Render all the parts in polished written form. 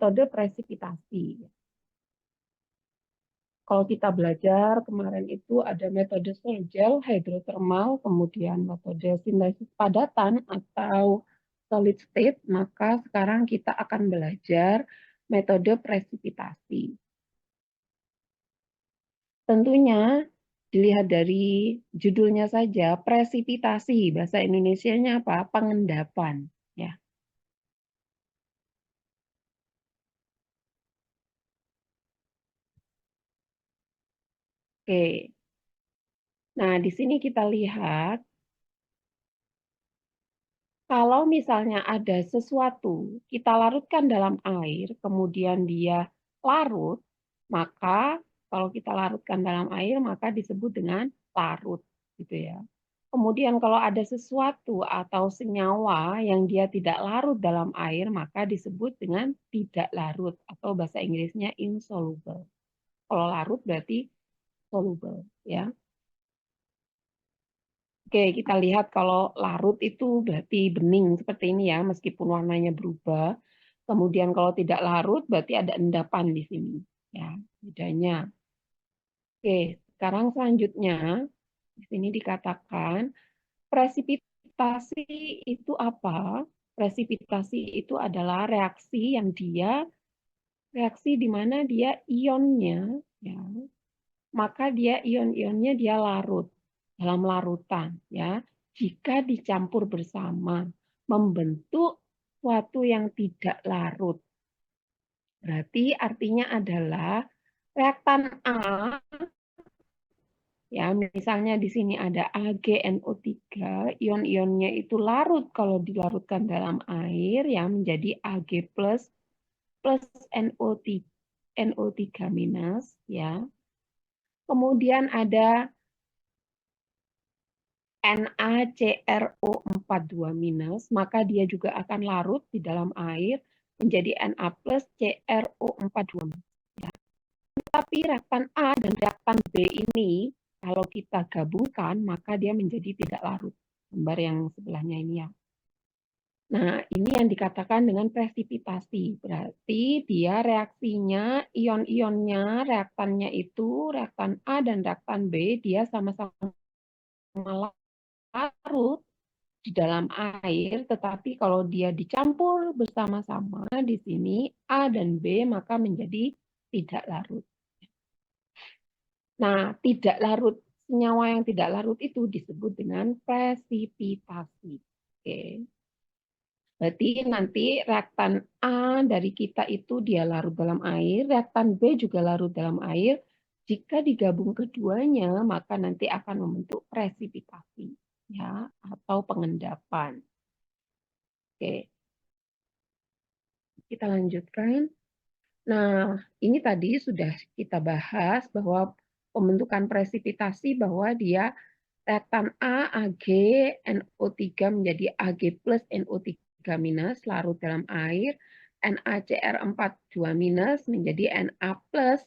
metode presipitasi. Kalau kita belajar kemarin itu ada metode sol-gel, hidrotermal, kemudian metode sintesis padatan atau solid state, maka sekarang kita akan belajar metode presipitasi. Tentunya dilihat dari judulnya saja, presipitasi, bahasa Indonesianya apa? Pengendapan. Ya. Oke. Nah, di sini kita lihat kalau misalnya ada sesuatu kita larutkan dalam air, kemudian dia larut, maka kalau kita larutkan dalam air maka disebut dengan larut, gitu ya. Kemudian kalau ada sesuatu atau senyawa yang dia tidak larut dalam air, maka disebut dengan tidak larut atau bahasa Inggrisnya insoluble. Kalau larut berarti soluble, ya. Oke, kita lihat kalau larut itu berarti bening seperti ini ya, meskipun warnanya berubah. Kemudian kalau tidak larut berarti ada endapan di sini, ya, bedanya. Oke, sekarang selanjutnya di sini dikatakan presipitasi itu apa? Presipitasi itu adalah reaksi di mana dia ionnya, ya, maka dia ion-ionnya dia larut dalam larutan, ya. Jika dicampur bersama membentuk suatu yang tidak larut. Berarti artinya adalah reaktan A, ya, misalnya di sini ada AgNO3, ion-ionnya itu larut kalau dilarutkan dalam air, ya, menjadi Ag plus NO3 minus, ya. Kemudian ada NaCrO42-, maka dia juga akan larut di dalam air menjadi Na plus CrO42-. Ya. Tapi reaktan A dan reaktan B ini, kalau kita gabungkan, maka dia menjadi tidak larut. Gambar yang sebelahnya ini ya. Nah, ini yang dikatakan dengan presipitasi. Berarti dia reaksinya, ion-ionnya, reaktannya itu, reaktan A dan reaktan B, dia sama-sama larut di dalam air, tetapi kalau dia dicampur bersama-sama di sini A dan B, maka menjadi tidak larut. Nah, tidak larut, senyawa yang tidak larut itu disebut dengan presipitasi. Oke. Berarti nanti reaktan A dari kita itu dia larut dalam air, reaktan B juga larut dalam air. Jika digabung keduanya, maka nanti akan membentuk presipitasi, ya, atau pengendapan. Oke, kita lanjutkan. Nah, ini tadi sudah kita bahas bahwa pembentukan presipitasi bahwa dia reaktan A, Ag, NO3 menjadi Ag plus NO3 minus larut dalam air, NaCr42 minus menjadi Na plus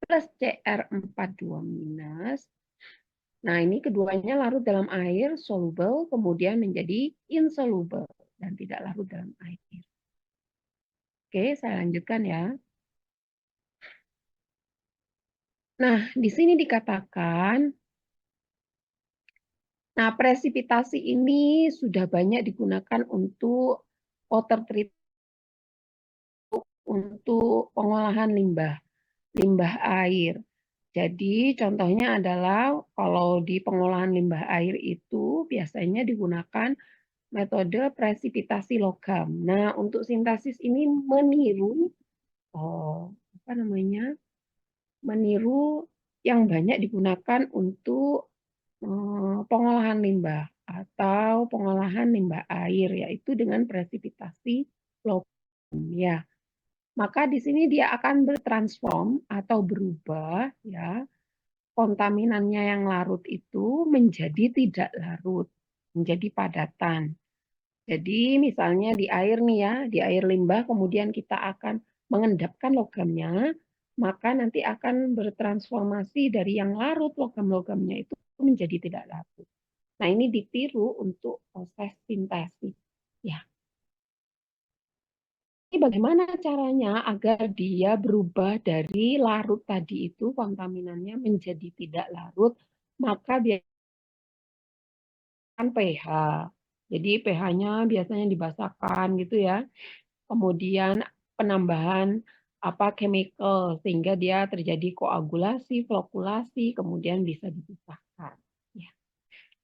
Cr42 minus. Nah, ini keduanya larut dalam air, soluble, kemudian menjadi insoluble dan tidak larut dalam air. Oke, saya lanjutkan ya. Nah, di sini dikatakan, nah, presipitasi ini sudah banyak digunakan untuk water treatment, untuk pengolahan limbah air. Jadi contohnya adalah kalau di pengolahan limbah air itu biasanya digunakan metode presipitasi logam. Nah, untuk sintesis ini meniru apa namanya? Meniru yang banyak digunakan untuk pengolahan limbah atau pengolahan limbah air, yaitu dengan presipitasi logam, ya. Maka di sini dia akan bertransform atau berubah, ya, kontaminannya yang larut itu menjadi tidak larut, menjadi padatan. Jadi misalnya di air nih ya, di air limbah kemudian kita akan mengendapkan logamnya, maka nanti akan bertransformasi dari yang larut logam-logamnya itu menjadi tidak larut. Nah, ini ditiru untuk proses sintesis. Ya. Ini bagaimana caranya agar dia berubah dari larut tadi itu kontaminannya menjadi tidak larut? Maka biarkan pH. Jadi pH-nya biasanya dibasahkan gitu ya. Kemudian penambahan chemical sehingga dia terjadi koagulasi, flokulasi, kemudian bisa dipisahkan. Ya.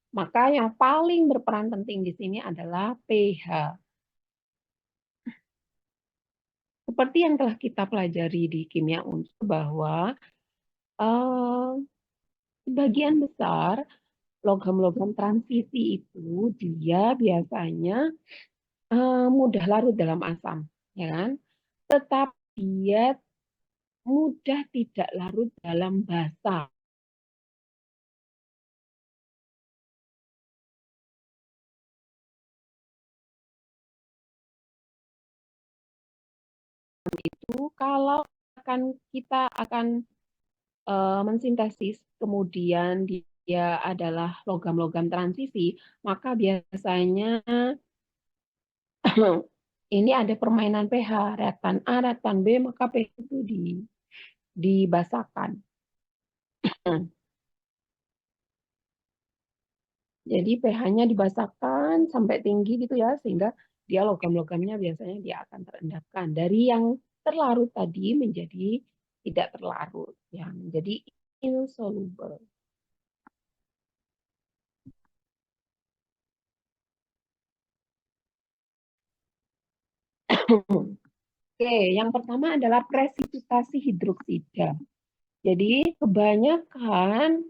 Maka yang paling berperan penting di sini adalah pH. Seperti yang telah kita pelajari di kimia unsur bahwa eh, sebagian besar logam-logam transisi itu dia biasanya mudah larut dalam asam, ya kan? Tetapi dia mudah tidak larut dalam basa. Itu kalau kita akan mensintesis, kemudian dia adalah logam-logam transisi, maka biasanya ini ada permainan pH, reaktan A, reaktan B, maka pH itu dibasahkan. Jadi pH-nya dibasahkan sampai tinggi gitu ya, sehingga dia logam-logamnya biasanya dia akan terendapkan. Dari yang terlarut tadi menjadi tidak terlarut, ya, menjadi insoluble. Oke, yang pertama adalah presipitasi hidroksida. Jadi kebanyakan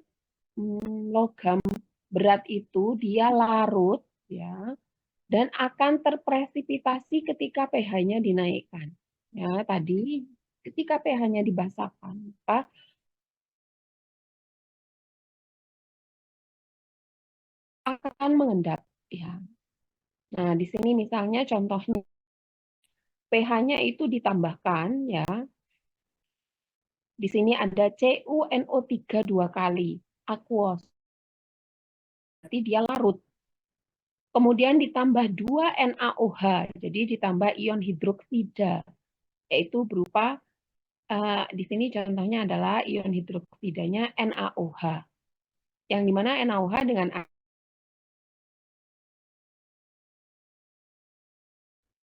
logam berat itu dia larut ya dan akan terpresipitasi ketika pH-nya dinaikkan. Ya, tadi ketika pH-nya dibasahkan, maka akan mengendap ya. Nah, di sini misalnya contohnya pH-nya itu ditambahkan ya. Di sini ada CuNO3 dua kali, aqueous. Berarti dia larut. Kemudian ditambah 2 NaOH, jadi ditambah ion hidroksida, yaitu berupa di sini contohnya adalah ion hidroksidanya NaOH. Yang dimana NaOH dengan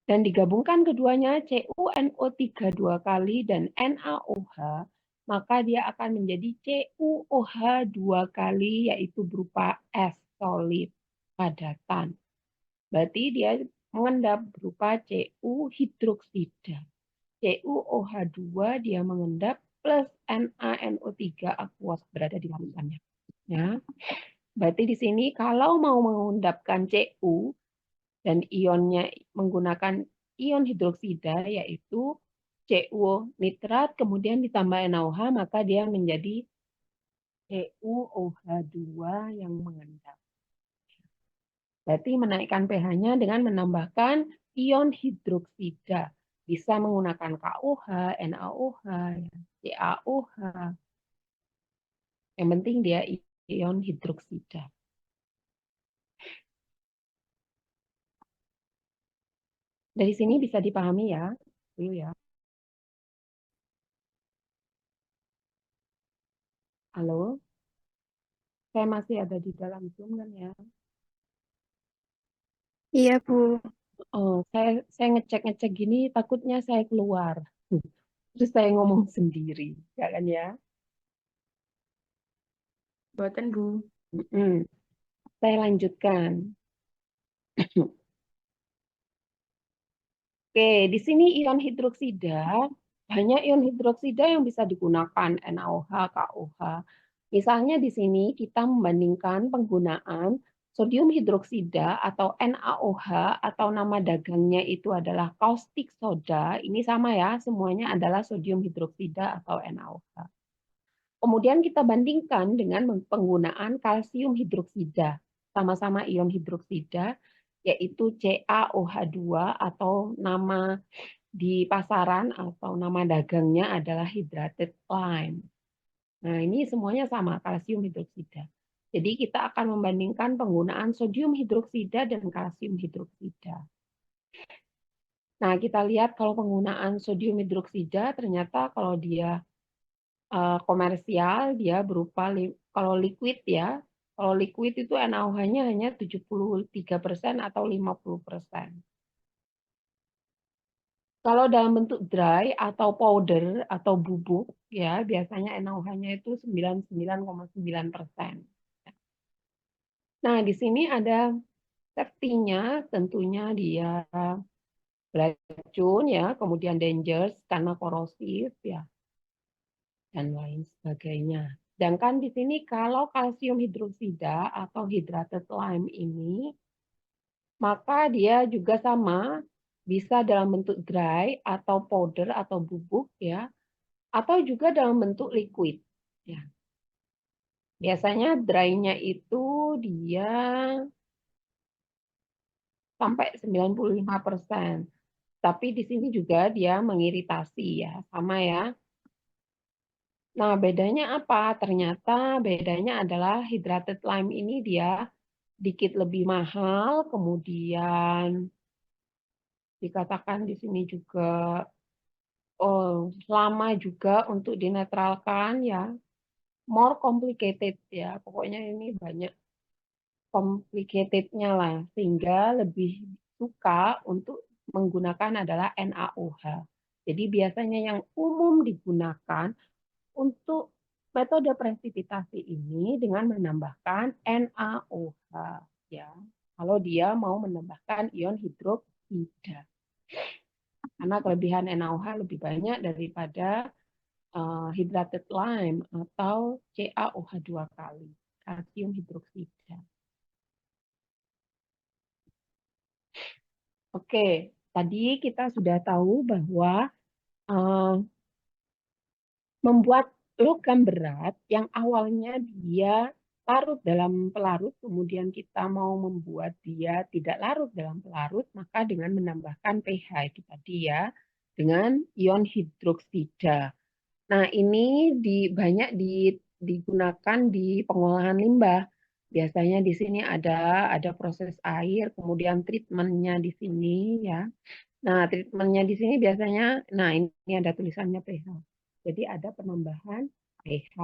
dan digabungkan keduanya CuNO3 dua kali dan NaOH, maka dia akan menjadi CuOH dua kali, yaitu berupa es solid padatan. Berarti dia mengendap berupa Cu hidroksida. CuOH2 dia mengendap plus NaNO3 aqueous berada di larutannya. Ya. Berarti di sini kalau mau mengendapkan Cu dan ionnya menggunakan ion hidroksida yaitu Cu nitrat kemudian ditambah NaOH maka dia menjadi CuOH2 yang mengendap. Berarti menaikkan pH-nya dengan menambahkan ion hidroksida. Bisa menggunakan KOH, NaOH, CaOH. Yang penting dia ion hidroksida. Dari sini bisa dipahami ya. Dulu ya. Halo, saya masih ada di dalam Zoom kan ya? Iya, Bu. Oh, saya ngecek-ngecek gini takutnya saya keluar. Terus saya ngomong sendiri, ya kan ya? Buatan, Bu. Saya lanjutkan. Oke, di sini ion hidroksida, banyak ion hidroksida yang bisa digunakan, NaOH, KOH. Misalnya di sini kita membandingkan penggunaan sodium hidroksida atau NaOH atau nama dagangnya itu adalah caustic soda. Ini sama ya, semuanya adalah sodium hidroksida atau NaOH. Kemudian kita bandingkan dengan penggunaan kalsium hidroksida, sama-sama ion hidroksida, yaitu CaOH2 atau nama di pasaran atau nama dagangnya adalah hydrated lime. Nah, ini semuanya sama, kalsium hidroksida. Jadi kita akan membandingkan penggunaan sodium hidroksida dan kalsium hidroksida. Nah, kita lihat kalau penggunaan sodium hidroksida ternyata kalau dia komersial dia berupa kalau liquid ya. Kalau liquid itu NaOH-nya hanya 73% atau 50%. Kalau dalam bentuk dry atau powder atau bubuk ya biasanya NaOH-nya itu 99,9%. Nah, di sini ada safety-nya, tentunya dia beracun ya, kemudian dangerous karena korosif ya, dan lain sebagainya. Sedangkan di sini kalau kalsium hidroksida atau hydrated lime ini, maka dia juga sama, bisa dalam bentuk dry atau powder atau bubuk ya, atau juga dalam bentuk liquid. Ya. Biasanya dry-nya itu dia sampai 95%. Tapi di sini juga dia mengiritasi ya, sama ya. Nah, bedanya apa? Ternyata bedanya adalah hydrated lime ini dia dikit lebih mahal, kemudian dikatakan di sini juga lama juga untuk dinetralkan ya, more complicated ya. Pokoknya ini banyak complicated-nya lah, sehingga lebih suka untuk menggunakan adalah NaOH. Jadi biasanya yang umum digunakan untuk metode presipitasi ini dengan menambahkan NaOH ya. Kalau dia mau menambahkan ion hidroksida. Karena kelebihan NaOH lebih banyak daripada hydrated lime atau CaOH 2 kali, kalsium hidroksida. Oke, tadi kita sudah tahu bahwa membuat logam berat yang awalnya dia larut dalam pelarut, kemudian kita mau membuat dia tidak larut dalam pelarut, maka dengan menambahkan pH itu tadi ya, dengan ion hidroksida. Nah, ini banyak digunakan di pengolahan limbah. Biasanya di sini ada proses air, kemudian treatmentnya di sini ya. Nah, treatmentnya di sini biasanya, nah ini ada tulisannya pH. Jadi ada penambahan pH.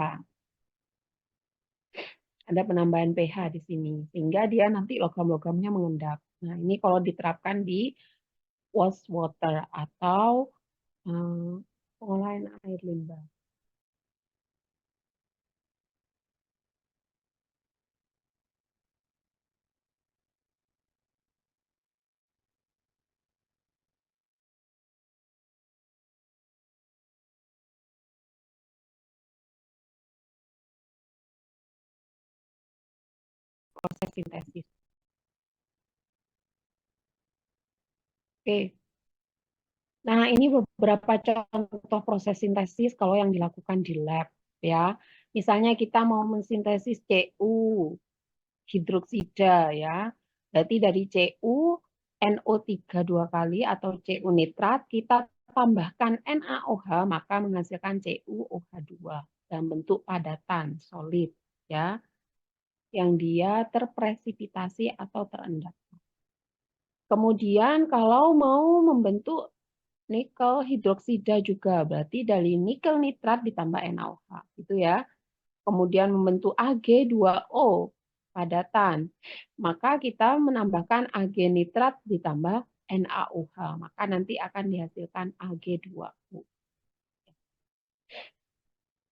Ada penambahan pH di sini. Sehingga dia nanti logam-logamnya mengendap. Nah, ini kalau diterapkan di wastewater atau pengolahan air limbah. Proses sintesis. Oke. Nah, ini beberapa contoh proses sintesis kalau yang dilakukan di lab ya. Misalnya kita mau mensintesis Cu hidroksida ya. Berarti dari Cu NO3 dua kali atau Cu nitrat kita tambahkan NaOH maka menghasilkan CuOH2 dalam bentuk padatan solid ya yang dia terpresipitasi atau terendap. Kemudian kalau mau membentuk nikel hidroksida juga berarti dari nikel nitrat ditambah NaOH gitu ya. Kemudian membentuk Ag2O padatan. Maka kita menambahkan Ag nitrat ditambah NaOH, maka nanti akan dihasilkan Ag2O.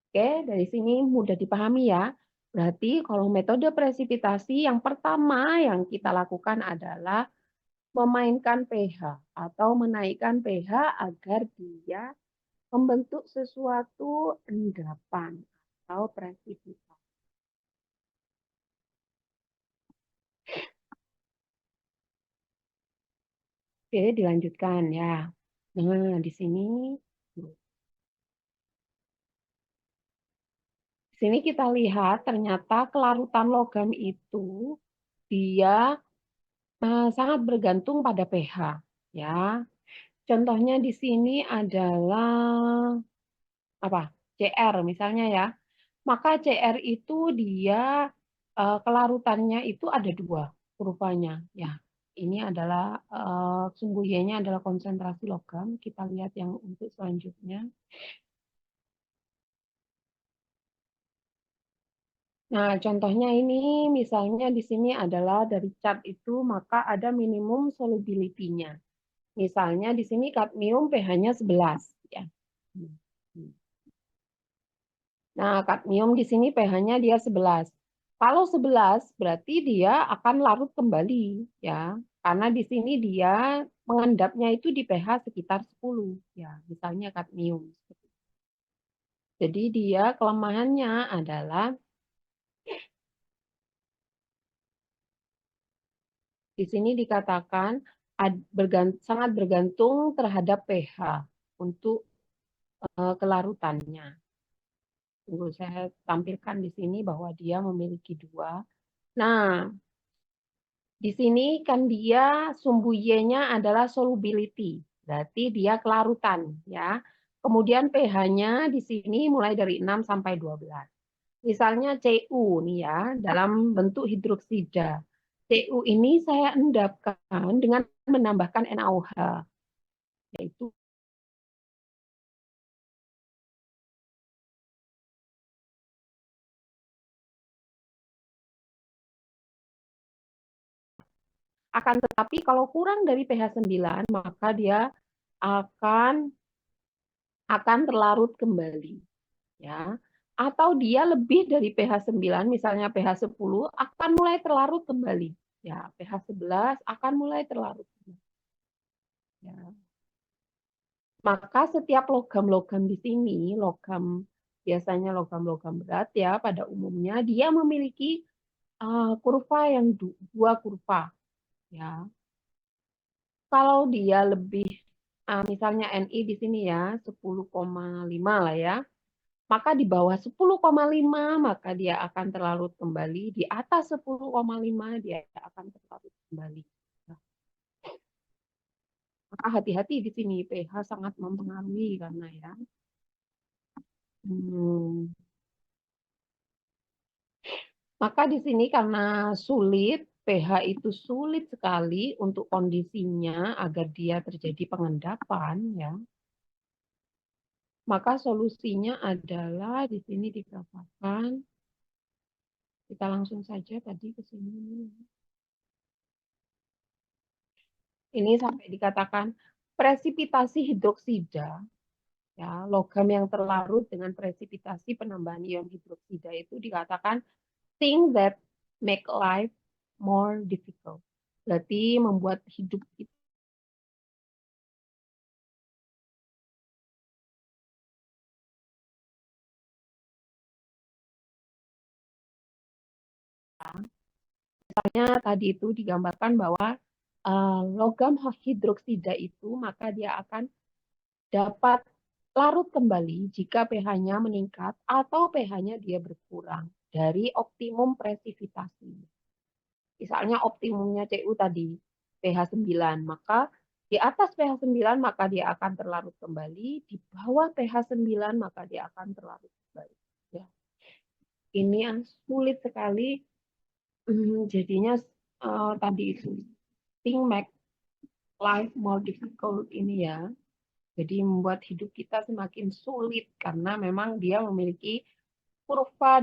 Oke, dari sini mudah dipahami ya. Berarti kalau metode presipitasi yang pertama yang kita lakukan adalah memainkan pH atau menaikkan pH agar dia membentuk sesuatu endapan atau presipitasi. Oke, dilanjutkan ya. Nah, di sini kita lihat ternyata kelarutan logam itu dia sangat bergantung pada pH, ya. Contohnya di sini adalah apa? CR misalnya ya. Maka CR itu dia kelarutannya itu ada dua rupanya, ya. Ini adalah sumbu Y-nya adalah konsentrasi logam. Kita lihat yang untuk selanjutnya. Nah, contohnya ini misalnya di sini adalah dari chart itu maka ada minimum solubility-nya. Misalnya di sini kadmium pH-nya 11 ya. Nah, kadmium di sini pH-nya dia 11. Kalau 11 berarti dia akan larut kembali ya. Karena di sini dia mengendapnya itu di pH sekitar 10 ya, misalnya kadmium. Jadi dia kelemahannya adalah di sini dikatakan sangat bergantung terhadap pH untuk kelarutannya. Tunggu saya tampilkan di sini bahwa dia memiliki dua. Nah, di sini kan dia sumbu Y-nya adalah solubility, berarti dia kelarutan ya. Kemudian pH-nya di sini mulai dari 6 sampai 12. Misalnya Cu nih ya, dalam bentuk hidroksida. Cu ini saya endapkan dengan menambahkan NaOH, yaitu akan tetapi kalau kurang dari pH 9 maka dia akan terlarut kembali ya. Atau dia lebih dari pH 9, misalnya pH 10 akan mulai terlarut kembali. Ya, pH 11 akan mulai terlarut. Ya. Maka setiap logam-logam di sini, biasanya logam-logam berat ya pada umumnya dia memiliki kurva yang dua kurva ya. Kalau dia lebih misalnya Ni di sini ya 10,5 lah ya. Maka di bawah 10,5 maka dia akan terlarut kembali, di atas 10,5 dia akan terlarut kembali. Nah, maka hati-hati di sini pH sangat mempengaruhi karena ya. Hmm. Maka di sini karena sulit, pH itu sulit sekali untuk kondisinya agar dia terjadi pengendapan ya. Maka solusinya adalah di sini dikatakan kita langsung saja tadi ke sini. Ini sampai dikatakan presipitasi hidroksida, ya, logam yang terlarut dengan presipitasi penambahan ion hidroksida itu dikatakan things that make life more difficult. Berarti membuat hidup kita tadi itu digambarkan bahwa logam hidroksida itu maka dia akan dapat larut kembali jika pH-nya meningkat atau pH-nya dia berkurang dari optimum presipitasi. Misalnya optimumnya Cu tadi pH 9, maka di atas pH 9 maka dia akan terlarut kembali, di bawah pH 9 maka dia akan terlarut kembali. Ya. Ini yang sulit sekali, jadinya tadi itu thing make life more difficult ini ya. Jadi membuat hidup kita semakin sulit karena memang dia memiliki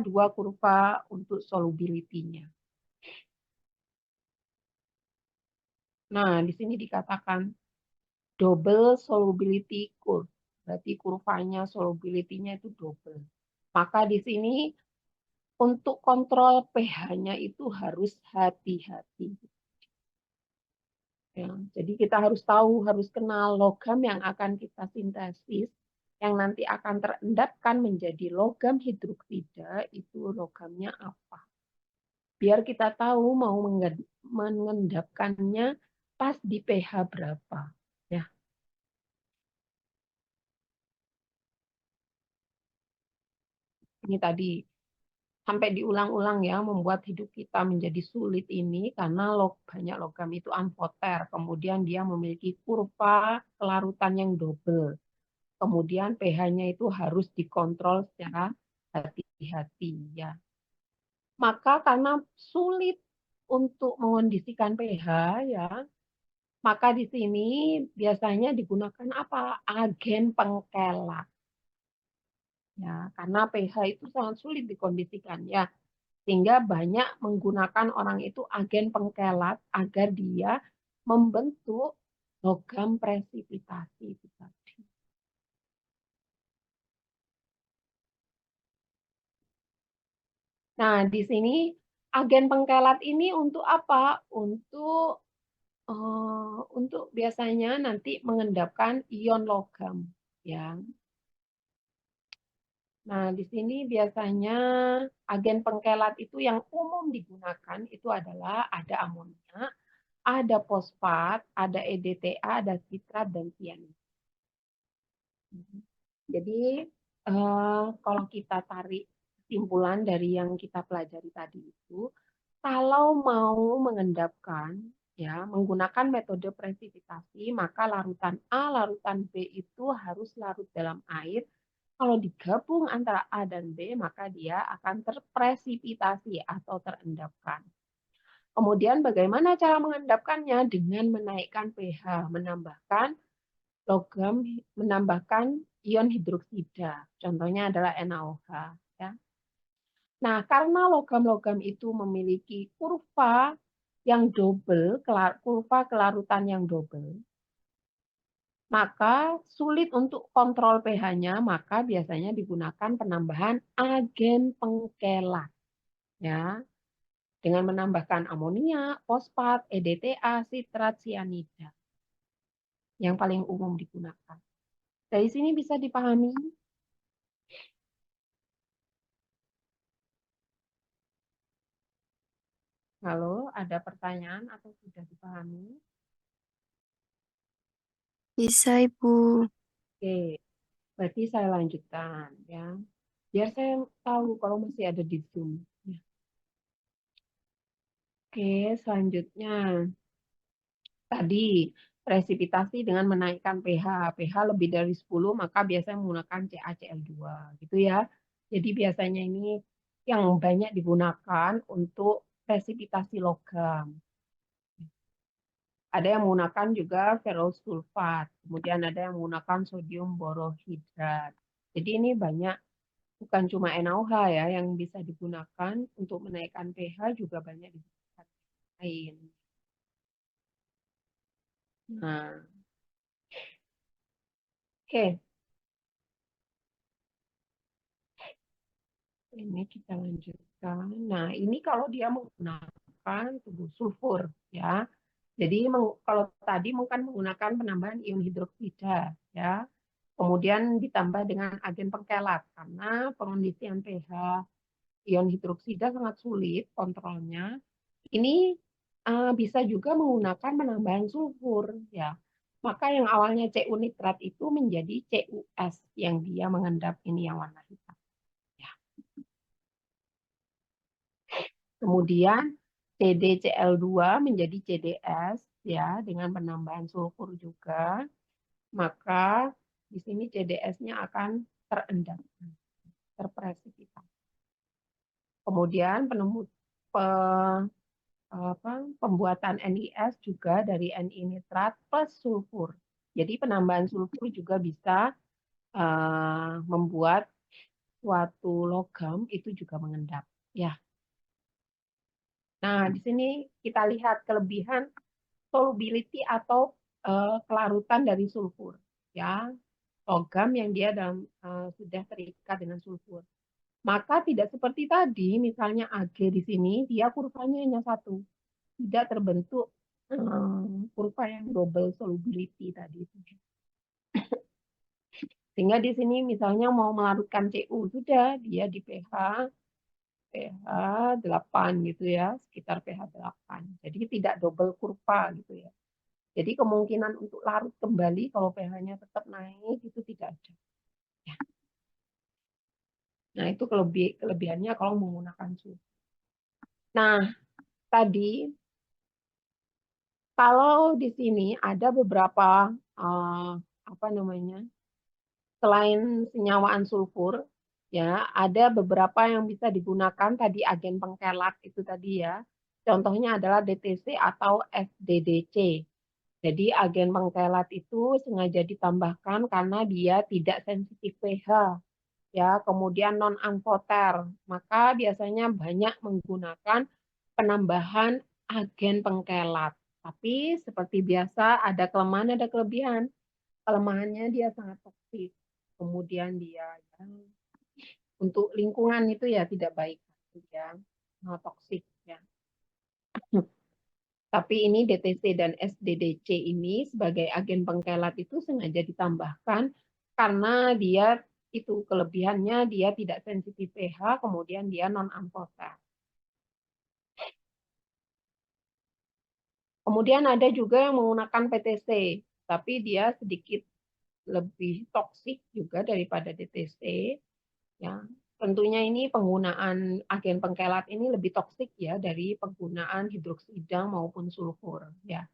dua kurva untuk solubility-nya. Nah, di sini dikatakan double solubility curve. Berarti kurvanya solubility-nya itu double. Maka di sini untuk kontrol pH-nya itu harus hati-hati. Ya, jadi kita harus tahu, harus kenal logam yang akan kita sintesis, yang nanti akan terendapkan menjadi logam hidroksida, itu logamnya apa. Biar kita tahu mau mengendapkannya pas di pH berapa. Ya. Ini tadi sampai diulang-ulang ya, membuat hidup kita menjadi sulit ini karena banyak logam itu amfoter, kemudian dia memiliki kurva kelarutan yang double. Kemudian pH-nya itu harus dikontrol secara hati-hati ya. Maka karena sulit untuk mengondisikan pH ya, maka di sini biasanya digunakan apa? Agen pengkelat. Ya, karena pH itu sangat sulit dikondisikan ya. Sehingga banyak menggunakan orang itu agen pengkelat agar dia membentuk logam presipitasi itu tadi. Nah, di sini agen pengkelat ini untuk apa? Untuk biasanya nanti mengendapkan ion logam ya. Nah, di sini biasanya agen pengkelat itu yang umum digunakan itu adalah ada amonia, ada fosfat, ada EDTA, ada sitrat dan sianida. Jadi kalau kita tarik kesimpulan dari yang kita pelajari tadi itu, kalau mau mengendapkan ya menggunakan metode presipitasi, maka larutan A, larutan B itu harus larut dalam air. Kalau digabung antara A dan B, maka dia akan terpresipitasi atau terendapkan. Kemudian bagaimana cara mengendapkannya? Dengan menaikkan pH, menambahkan ion hidroksida. Contohnya adalah NaOH. Ya. Nah, karena logam-logam itu memiliki kurva yang double, kurva kelarutan yang double, maka sulit untuk kontrol pH-nya, maka biasanya digunakan penambahan agen pengkelat. Ya, dengan menambahkan amonia, fosfat, EDTA, sitrat, sianida. Yang paling umum digunakan. Dari sini bisa dipahami? Halo, ada pertanyaan atau sudah dipahami? Bisa, Ibu. Oke, berarti saya lanjutkan ya. Biar saya tahu kalau masih ada di Zoom. Ya. Oke, selanjutnya tadi presipitasi dengan menaikkan pH. pH lebih dari 10 maka biasanya menggunakan CaCl2 gitu ya. Jadi biasanya ini yang banyak digunakan untuk presipitasi logam. Ada yang menggunakan juga ferrosulfat, kemudian ada yang menggunakan sodium borohidrat. Jadi ini banyak, bukan cuma NaOH ya yang bisa digunakan untuk menaikkan pH, juga banyak digunakan lain. Nah, oke, ini kita lanjutkan. Nah, ini kalau dia menggunakan tubuh sulfur ya. Jadi kalau tadi mungkin menggunakan penambahan ion hidroksida ya. Kemudian ditambah dengan agen pengkelat karena pengondisian pH ion hidroksida sangat sulit kontrolnya. Ini bisa juga menggunakan penambahan sulfur ya. Maka yang awalnya Cu nitrat itu menjadi CuS yang dia mengendap ini yang warna hitam. Ya. Kemudian CdCl2 menjadi CdS ya dengan penambahan sulfur juga. Maka di sini CdS-nya akan terendap, terpresipitasi. Kemudian pembuatan NiS juga dari Ni nitrat plus sulfur. Jadi penambahan sulfur juga bisa membuat suatu logam itu juga mengendap. Ya. Nah, di sini kita lihat kelebihan solubility atau kelarutan dari sulfur. Ya, logam yang dia sudah terikat dengan sulfur. Maka tidak seperti tadi, misalnya Ag di sini, dia kurvanya hanya satu. Tidak terbentuk kurva yang double solubility tadi. Sehingga di sini misalnya mau melarutkan Cu, sudah dia di pH 8 gitu ya, sekitar pH 8. Jadi tidak double kurva gitu ya. Jadi kemungkinan untuk larut kembali kalau pH-nya tetap naik itu tidak ada. Ya. Nah, itu kelebihannya kalau menggunakan suhu. Nah, tadi kalau di sini ada beberapa apa namanya? Selain senyawaan sulfur, ya, ada beberapa yang bisa digunakan tadi agen pengkelat itu tadi ya. Contohnya adalah DTC atau SDDC. Jadi agen pengkelat itu sengaja ditambahkan karena dia tidak sensitif pH, ya, kemudian non amfoter. Maka biasanya banyak menggunakan penambahan agen pengkelat. Tapi seperti biasa ada kelemahan, ada kelebihan. Kelemahannya dia sangat toksik. Kemudian dia ya, untuk lingkungan itu ya tidak baik, ya, toksik ya. Tapi ini DTC dan SDDC ini sebagai agen pengkelat itu sengaja ditambahkan karena dia itu kelebihannya dia tidak sensitif pH, kemudian dia non amfoter. Kemudian ada juga yang menggunakan PTC, tapi dia sedikit lebih toksik juga daripada DTC. Ya, tentunya ini penggunaan agen pengkelat ini lebih toksik ya dari penggunaan hidroksida maupun sulfur. Ya,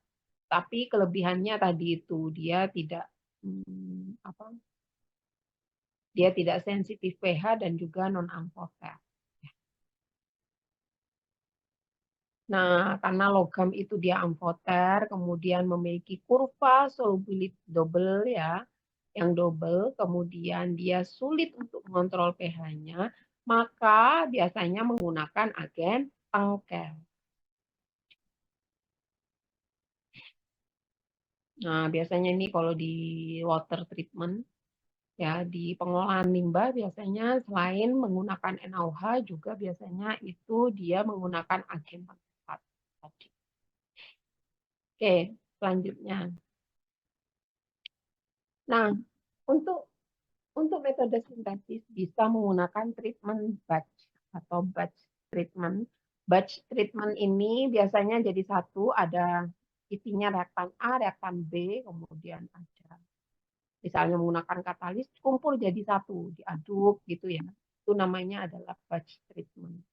tapi kelebihannya tadi itu dia tidak dia tidak sensitif pH dan juga non amfoter. Nah, karena logam itu dia amfoter, kemudian memiliki kurva solubility double ya, yang double, kemudian dia sulit untuk mengontrol pH-nya, maka biasanya menggunakan agen pengkel. Nah, biasanya ini kalau di water treatment, ya di pengolahan limbah biasanya selain menggunakan NaOH juga biasanya itu dia menggunakan agen pengkel tadi. Oke, selanjutnya. Nah, untuk metode sintesis bisa menggunakan treatment batch atau batch treatment. Batch treatment ini biasanya jadi satu, ada isinya reaktan A, reaktan B, kemudian ada misalnya menggunakan katalis, kumpul jadi satu, diaduk gitu ya. Itu namanya adalah batch treatment.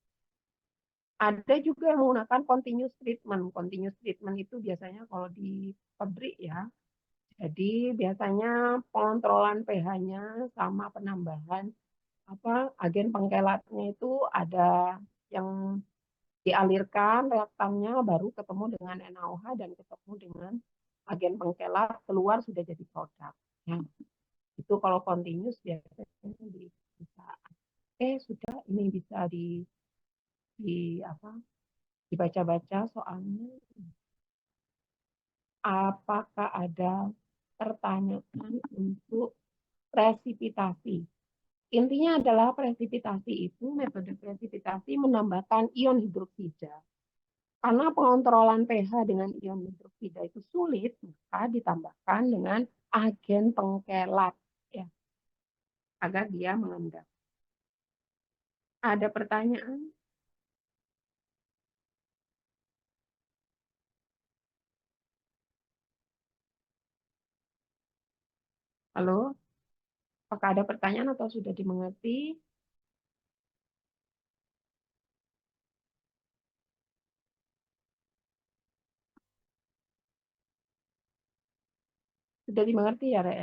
Ada juga yang menggunakan continuous treatment. Continuous treatment itu biasanya kalau di pabrik ya. Jadi biasanya pengontrolan pH-nya sama penambahan agen pengkelatnya itu ada yang dialirkan reaktannya baru ketemu dengan NaOH dan ketemu dengan agen pengkelat keluar sudah jadi produk. Ya, itu kalau continuous biasanya bisa. Sudah ini bisa di apa dibaca-baca soalnya. Apakah ada pertanyaan untuk presipitasi? Intinya adalah presipitasi itu, metode presipitasi menambahkan ion hidroksida. Karena pengontrolan pH dengan ion hidroksida itu sulit, maka ditambahkan dengan agen pengkelat ya, agar dia mengendap. Ada pertanyaan? Halo? Apakah ada pertanyaan atau sudah dimengerti? Sudah dimengerti ya, Rek?